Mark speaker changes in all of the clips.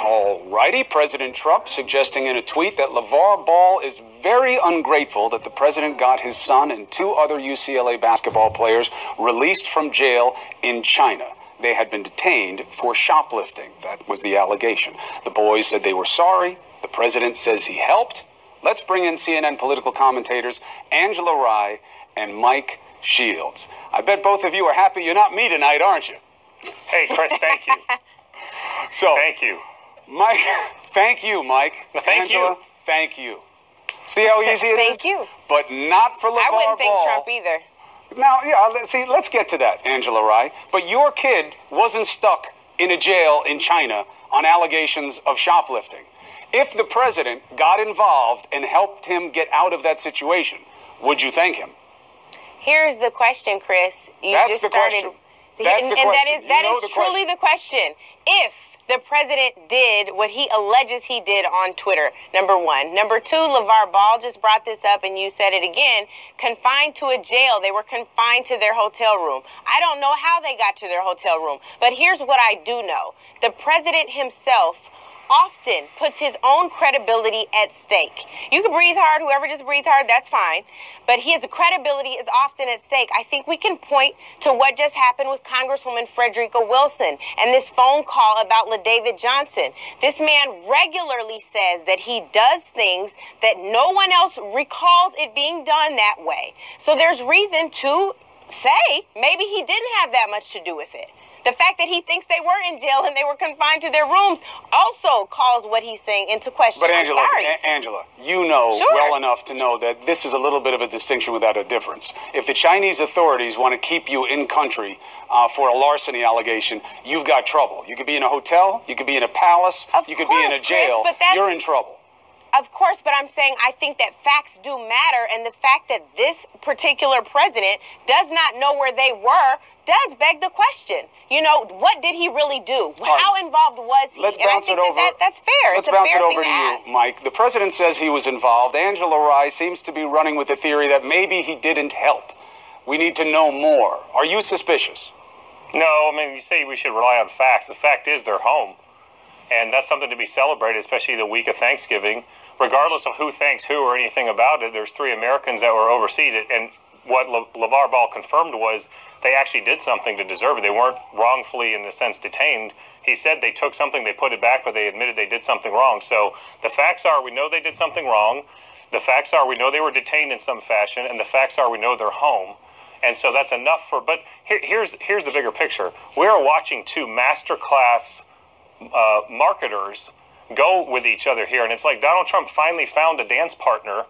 Speaker 1: All righty. President Trump suggesting in a tweet that LeVar Ball is very ungrateful that the president got his son and two other UCLA basketball players released from jail in China. They had been detained for shoplifting. That was the allegation. The boys said they were sorry. The president says he helped. Let's bring in CNN political commentators Angela Rye and Mike Shields. I bet both of you are happy you're not me tonight, aren't you?
Speaker 2: Hey, Chris, thank you. Thank you.
Speaker 1: Mike, thank you, Mike.
Speaker 2: Well, thank
Speaker 1: Angela,
Speaker 2: you.
Speaker 1: Thank you. See how easy it is?
Speaker 3: Thank you.
Speaker 1: But not for LeVar Ball.
Speaker 3: I wouldn't thank Trump either.
Speaker 1: Now, yeah, let's get to that, Angela Rye. But your kid wasn't stuck in a jail in China on allegations of shoplifting. If the president got involved and helped him get out of that situation, would you thank him?
Speaker 3: Here's the question, Chris.
Speaker 1: That's the question.
Speaker 3: That is truly the question. If the president did what he alleges he did on Twitter, number one. Number two, LeVar Ball just brought this up, and you said it again, confined to a jail. They were confined to their hotel room. I don't know how they got to their hotel room, but here's what I do know. The president himself often puts his own credibility at stake. You can breathe hard, whoever just breathed hard, that's fine. But his credibility is often at stake. I think we can point to what just happened with Congresswoman Frederica Wilson and this phone call about LaDavid Johnson. This man regularly says that he does things that no one else recalls it being done that way. So there's reason to say maybe he didn't have that much to do with it. The fact that he thinks they were in jail and they were confined to their rooms also calls what he's saying into question.
Speaker 1: But Angela, you know well enough to know that this is a little bit of a distinction without a difference. If the Chinese authorities want to keep you in country for a larceny allegation, you've got trouble. You could be in a hotel, you could be in a palace, you could be in a jail. You're in trouble.
Speaker 3: Of course, but I'm saying I think that facts do matter, and the fact that this particular president does not know where they were does beg the question. You know, what did he really do? How involved was he?
Speaker 1: Let's bounce it over.
Speaker 3: That's fair.
Speaker 1: Let's bounce it over to you, Mike. The president says he was involved. Angela Rye seems to be running with the theory that maybe he didn't help. We need to know more. Are you suspicious?
Speaker 2: No, I mean, you say we should rely on facts. The fact is they're home. And that's something to be celebrated, especially the week of Thanksgiving. Regardless of who thanks who or anything about it, there's 3 Americans that were overseas. And what LeVar Ball confirmed was they actually did something to deserve it. They weren't wrongfully, in a sense, detained. He said they took something, they put it back, but they admitted they did something wrong. So the facts are we know they did something wrong. The facts are we know they were detained in some fashion. And the facts are we know they're home. And so that's enough for, but here's the bigger picture. We're watching 2 masterclass marketers go with each other here. And it's like Donald Trump finally found a dance partner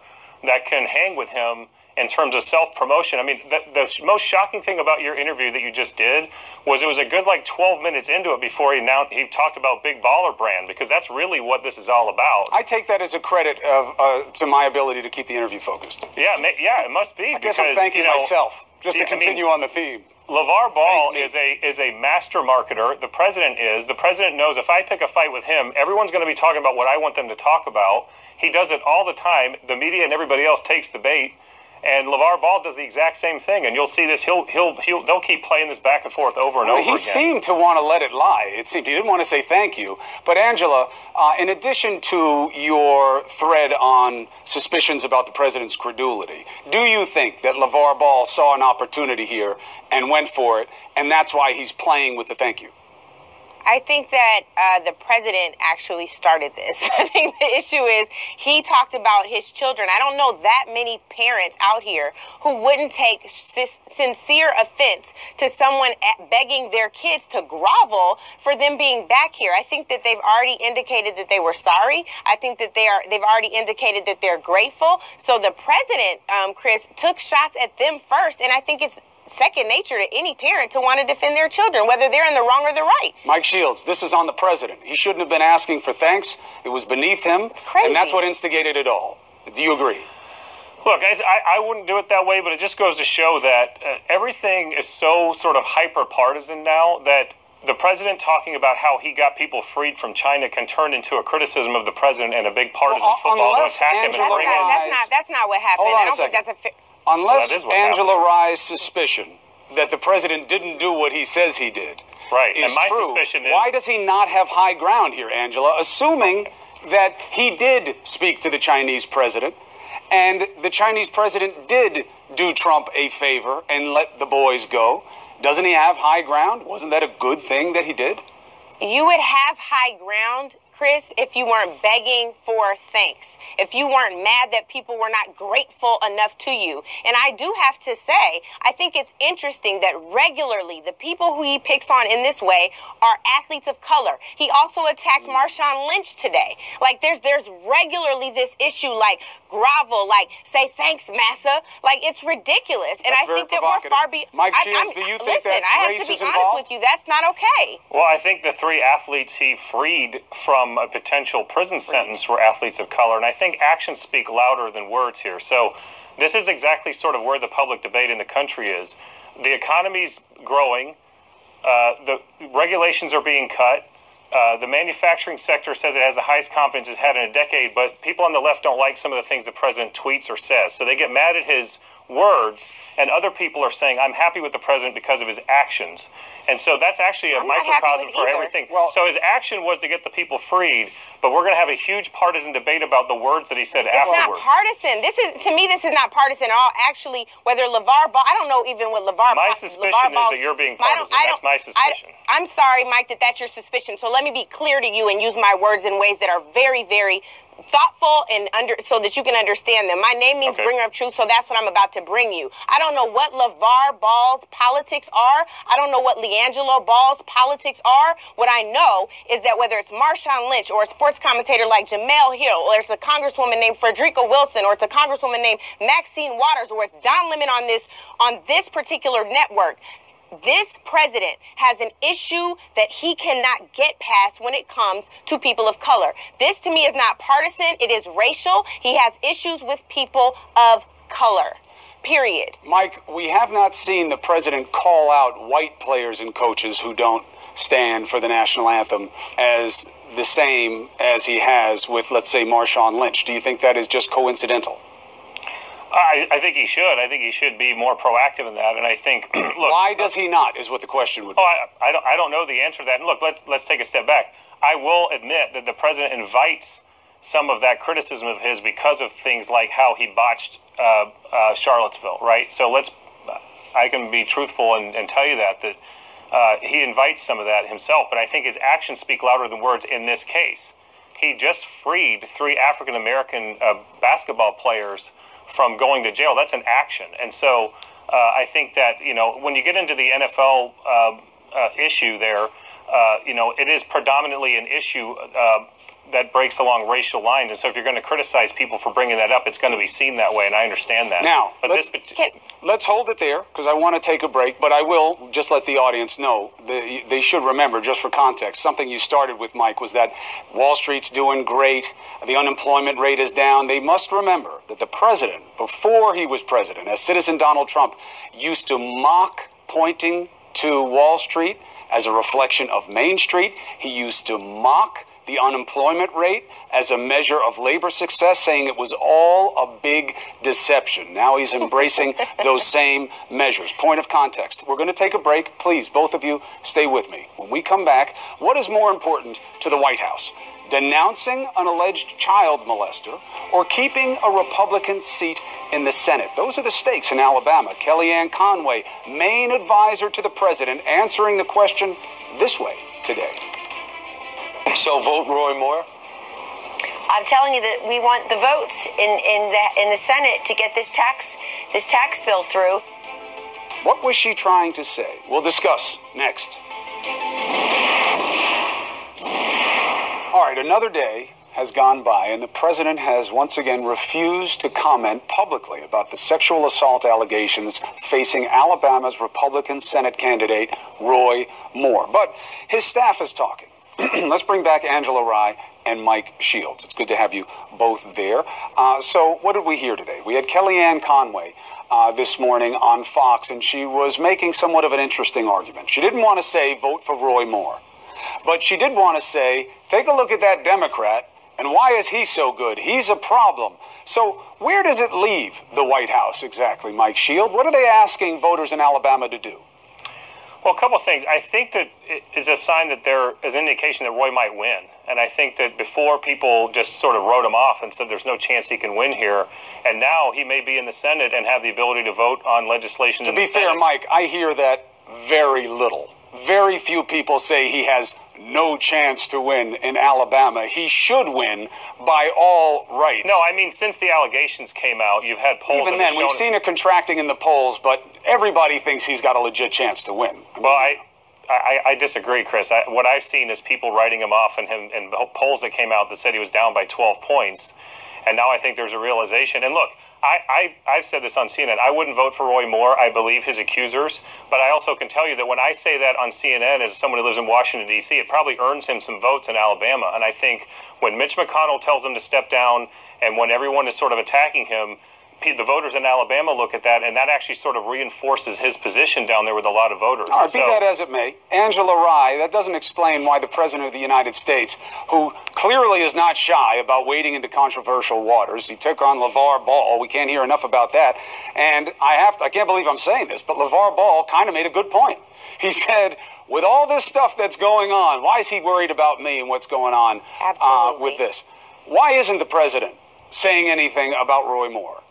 Speaker 2: that can hang with him in terms of self-promotion. I mean, the most shocking thing about your interview that you just did was it was a good 12 minutes into it before he talked about Big Baller Brand, because that's really what this is all about.
Speaker 1: I take that as a credit to my ability to keep the interview focused.
Speaker 2: Yeah, it must be.
Speaker 1: I guess I'm thanking myself, just to continue on the theme.
Speaker 2: LeVar Ball is a master marketer. The president is. The president knows if I pick a fight with him, everyone's going to be talking about what I want them to talk about. He does it all the time. The media and everybody else takes the bait. And LeVar Ball does the exact same thing, and you'll see this. They'll keep playing this back and forth over and over again.
Speaker 1: He seemed to want to let it lie. It seemed he didn't want to say thank you. But Angela, in addition to your thread on suspicions about the president's credulity, do you think that LeVar Ball saw an opportunity here and went for it, and that's why he's playing with the thank you?
Speaker 3: I think that the president actually started this. I think the issue is he talked about his children. I don't know that many parents out here who wouldn't take sincere offense to someone begging their kids to grovel for them being back here. I think that they've already indicated that they were sorry. I think that they've already indicated that they're grateful. So the president, Chris, took shots at them first, and I think it's second nature to any parent to want to defend their children, whether they're in the wrong or the right.
Speaker 1: Mike Shields, this is on the president. He shouldn't have been asking for thanks. It was beneath him, and that's what instigated it all. Do you agree?
Speaker 2: Look, I wouldn't do it that way, but it just goes to show that everything is so sort of hyper-partisan now that the president talking about how he got people freed from China can turn into a criticism of the president and a big partisan football to attack him and bring him.
Speaker 3: That's not what happened.
Speaker 1: Hold on
Speaker 3: I don't think that's a fair...
Speaker 1: Unless Angela Rye's suspicion that the president didn't do what he says he did.
Speaker 2: Right.
Speaker 1: Is
Speaker 2: and my
Speaker 1: true.
Speaker 2: suspicion is,
Speaker 1: why does he not have high ground here, Angela, assuming that he did speak to the Chinese president and the Chinese president did do Trump a favor and let the boys go? Doesn't he have high ground? Wasn't that a good thing that he did?
Speaker 3: You would have high ground, Chris, if you weren't begging for thanks, if you weren't mad that people were not grateful enough to you. And I do have to say, I think it's interesting that regularly the people who he picks on in this way are athletes of color. He also attacked Marshawn Lynch today. Like there's regularly this issue, like grovel, like say thanks, massa. Like it's ridiculous. And
Speaker 1: That's
Speaker 3: I think that we're far beyond.
Speaker 1: Mike Shields, do you think
Speaker 3: listen,
Speaker 1: that
Speaker 3: I have
Speaker 1: race
Speaker 3: to be
Speaker 1: is
Speaker 3: honest
Speaker 1: involved?
Speaker 3: with you. That's not okay.
Speaker 2: well, I think the 3 athletes he freed from a potential prison sentence were athletes of color, and I think actions speak louder than words here. So this is exactly sort of where the public debate in the country is. The economy's growing. The regulations are being cut. The manufacturing sector says it has the highest confidence it's had in a decade, but people on the left don't like some of the things the president tweets or says. So they get mad at his words, and other people are saying, I'm happy with the president because of his actions. And so that's actually a microcosm for everything.
Speaker 1: Well,
Speaker 2: so his action was to get the people freed, but we're going to have a huge partisan debate about the words that he said
Speaker 3: It's
Speaker 2: afterwards.
Speaker 3: not partisan. To me, this is not partisan at all. Actually, whether LeVar Ball, I don't know even what LeVar Ball.
Speaker 2: My suspicion is that you're being partisan. That's my suspicion.
Speaker 3: I'm sorry, Mike, that's your suspicion. So let me be clear to you and use my words in ways that are very, very thoughtful and so that you can understand them. My name means bringer of truth, so that's what I'm about to bring you. I don't know what LeVar Ball's politics are. I don't know what LiAngelo Ball's politics are. What I know is that whether it's Marshawn Lynch or a sports commentator like Jamel Hill, or it's a congresswoman named Frederica Wilson, or it's a congresswoman named Maxine Waters, or it's Don Lemon on this particular network, this president has an issue that he cannot get past when it comes to people of color. This, to me, is not partisan. It is racial. He has issues with people of color. Period.
Speaker 1: Mike, we have not seen the president call out white players and coaches who don't stand for the national anthem as the same as he has with, let's say, Marshawn Lynch. Do you think that is just coincidental?
Speaker 2: I think he should. I think he should be more proactive in that. And I think, look,
Speaker 1: why does he not? Is what the question would be.
Speaker 2: I don't know the answer to that. And look, let's take a step back. I will admit that the president invites some of that criticism of his because of things like how he botched Charlottesville, right? So I can be truthful and tell you that he invites some of that himself. But I think his actions speak louder than words in this case. He just freed 3 African American basketball players from going to jail. That's an action. And so I think that, when you get into the NFL issue there, it is predominantly an issue that breaks along racial lines. And so if you're going to criticize people for bringing that up, it's going to be seen that way, and I understand that.
Speaker 1: Now,
Speaker 2: but
Speaker 1: let's hold it there, because I want to take a break, but I will just let the audience know, they should remember, just for context, something you started with, Mike, was that Wall Street's doing great, the unemployment rate is down. They must remember that the president, before he was president, as citizen Donald Trump, used to mock pointing to Wall Street as a reflection of Main Street. He used to mock the unemployment rate as a measure of labor success, saying it was all a big deception. Now he's embracing those same measures. Point of context. We're going to take a break. Please, both of you, stay with me. When we come back, what is more important to the White House? Denouncing an alleged child molester or keeping a Republican seat in the Senate? Those are the stakes in Alabama. Kellyanne Conway, main advisor to the president, answering the question this way today.
Speaker 4: So vote Roy Moore?
Speaker 5: I'm telling you that we want the votes in the Senate to get this tax bill through.
Speaker 1: What was she trying to say? We'll discuss next. All right, another day has gone by, and the president has once again refused to comment publicly about the sexual assault allegations facing Alabama's Republican Senate candidate, Roy Moore. But his staff is talking. Let's bring back Angela Rye and Mike Shields. It's good to have you both there. So what did we hear today? We had Kellyanne Conway this morning on Fox, and she was making somewhat of an interesting argument. She didn't want to say vote for Roy Moore, but she did want to say, take a look at that Democrat And why is he so good? He's a problem. So where does it leave the White House exactly, Mike Shield? What are they asking voters in Alabama to do?
Speaker 2: Well, a couple of things. I think that it's a sign that there is an indication that Roy might win. And I think that before people just sort of wrote him off and said there's no chance he can win here, and now he may be in the Senate and have the ability to vote on legislation in the Senate.
Speaker 1: To be fair, Mike, I hear that very little. Very few people say he has no chance to win in Alabama. He should win by all rights.
Speaker 2: No, I mean, since the allegations came out, you've had polls.
Speaker 1: Even then, we've seen it contracting in the polls, but everybody thinks he's got a legit chance to win.
Speaker 2: I disagree, Chris. What I've seen is people writing him off and polls that came out that said he was down by 12 points. And now I think there's a realization. And look, I've said this on CNN. I wouldn't vote for Roy Moore. I believe his accusers. But I also can tell you that when I say that on CNN as someone who lives in Washington, D.C., it probably earns him some votes in Alabama. And I think when Mitch McConnell tells him to step down and when everyone is sort of attacking him, the voters in Alabama look at that, and that actually sort of reinforces his position down there with a lot of voters.
Speaker 1: All right, be that as it may, Angela Rye, that doesn't explain why the President of the United States, who clearly is not shy about wading into controversial waters, he took on LeVar Ball. We can't hear enough about that. And I can't believe I'm saying this, but LeVar Ball kind of made a good point. He said, with all this stuff that's going on, why is he worried about me and what's going on with this? Why isn't the President saying anything about Roy Moore?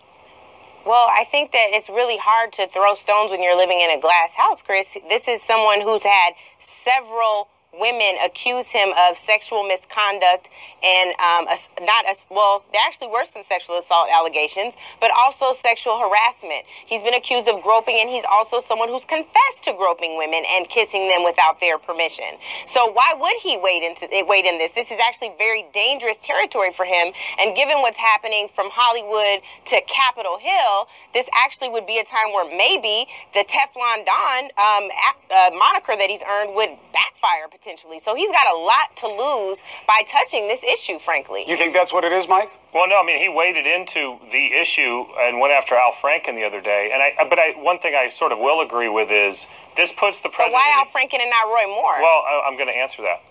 Speaker 3: Well, I think that it's really hard to throw stones when you're living in a glass house, Chris. This is someone who's had several women accuse him of sexual misconduct and there actually were some sexual assault allegations, but also sexual harassment. He's been accused of groping, and he's also someone who's confessed to groping women and kissing them without their permission. So why would he wade in this? This is actually very dangerous territory for him. And given what's happening from Hollywood to Capitol Hill, this actually would be a time where maybe the Teflon Don moniker that he's earned would backfire potentially. So he's got a lot to lose by touching this issue, frankly.
Speaker 1: You think that's what it is, Mike?
Speaker 2: Well, no, I mean, he waded into the issue and went after Al Franken the other day. But one thing I sort of will agree with is this puts the president...
Speaker 3: But why Al Franken and not Roy Moore?
Speaker 2: Well, I'm going to answer that.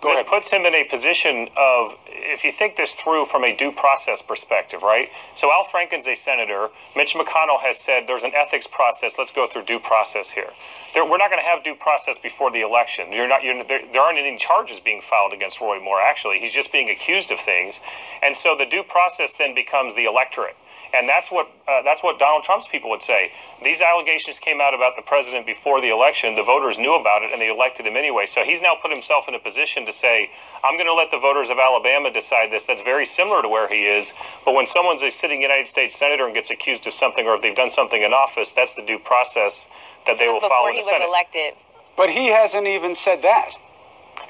Speaker 2: This puts him in a position of, if you think this through from a due process perspective, right? So Al Franken's a senator. Mitch McConnell has said there's an ethics process. Let's go through due process here. We're not going to have due process before the election. There aren't any charges being filed against Roy Moore, actually. He's just being accused of things. And so the due process then becomes the electorate. And that's what Donald Trump's people would say. These allegations came out about the president before the election. The voters knew about it, and they elected him anyway. So he's now put himself in a position to say, I'm going to let the voters of Alabama decide this. That's very similar to where he is. But when someone's a sitting United States senator and gets accused of something, or if they've done something in office, that's the due process that they will follow in the Senate.
Speaker 3: Before he was elected.
Speaker 1: But he hasn't even said that.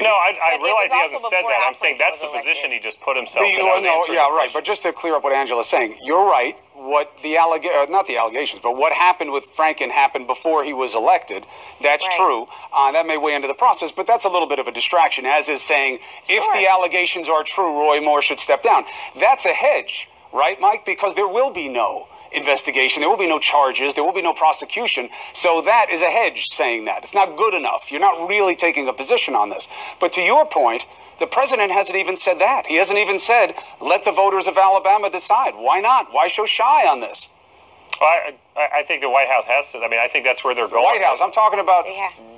Speaker 2: No, I realize he hasn't said that. I'm saying that's the position he just put himself in.
Speaker 1: Yeah, right. But just to clear up what Angela's saying, you're right. What not the allegations, but what happened with Franken happened before he was elected. That's true. That may weigh into the process, but that's a little bit of a distraction, as is saying if the allegations are true, Roy Moore should step down. That's a hedge, right, Mike? Because there will be no investigation. There will be no charges. There will be no prosecution. So that is a hedge saying that. It's not good enough. You're not really taking a position on this. But to your point, the president hasn't even said that. He hasn't even said, let the voters of Alabama decide. Why not? Why so shy on this?
Speaker 2: Well, I think the White House has to. I mean, I think that's where they're going.
Speaker 1: White House. I'm talking about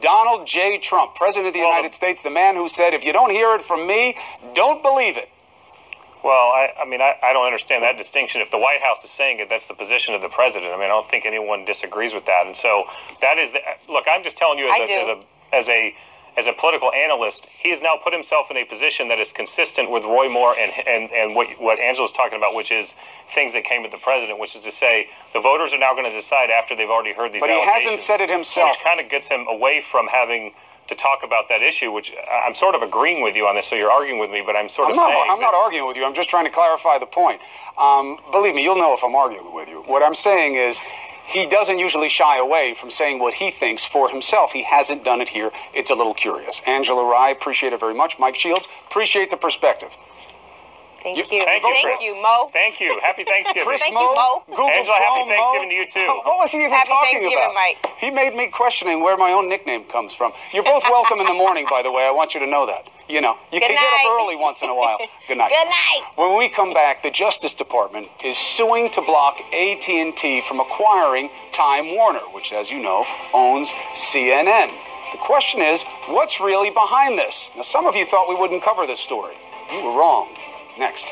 Speaker 1: Donald J. Trump, President of the United States, the man who said, if you don't hear it from me, don't believe it.
Speaker 2: Well, I mean, I don't understand that distinction. If the White House is saying it, that's the position of the president. I mean, I don't think anyone disagrees with that. And so that is look, I'm just telling you as a political analyst, he has now put himself in a position that is consistent with Roy Moore and what Angela's talking about, which is things that came with the president, which is to say the voters are now going to decide after they've already heard these allegations.
Speaker 1: But he hasn't said it himself.
Speaker 2: Which kind of gets him away from having to talk about that issue, which I'm sort of agreeing with you on this, so you're arguing with me, but I'm saying...
Speaker 1: I'm not arguing with you. I'm just trying to clarify the point. Believe me, you'll know if I'm arguing with you. What I'm saying is he doesn't usually shy away from saying what he thinks for himself. He hasn't done it here. It's a little curious. Angela Rye, appreciate it very much. Mike Shields, appreciate the perspective.
Speaker 3: Thank you.
Speaker 2: Thank you,
Speaker 3: Mo.
Speaker 2: Thank you. Happy Thanksgiving.
Speaker 1: Chris,
Speaker 3: Thank you, Mo.
Speaker 2: Angela, happy Thanksgiving to you, too.
Speaker 1: What was he even talking about?
Speaker 3: Mike.
Speaker 1: He made me questioning where my own nickname comes from. You're both welcome in the morning, by the way. I want you to know that. You know, you can get up early once in a while. Good night.
Speaker 3: Good night.
Speaker 1: When we come back, the Justice Department is suing to block AT&T from acquiring Time Warner, which, as you know, owns CNN. The question is, what's really behind this? Now, some of you thought we wouldn't cover this story. You were wrong. Next.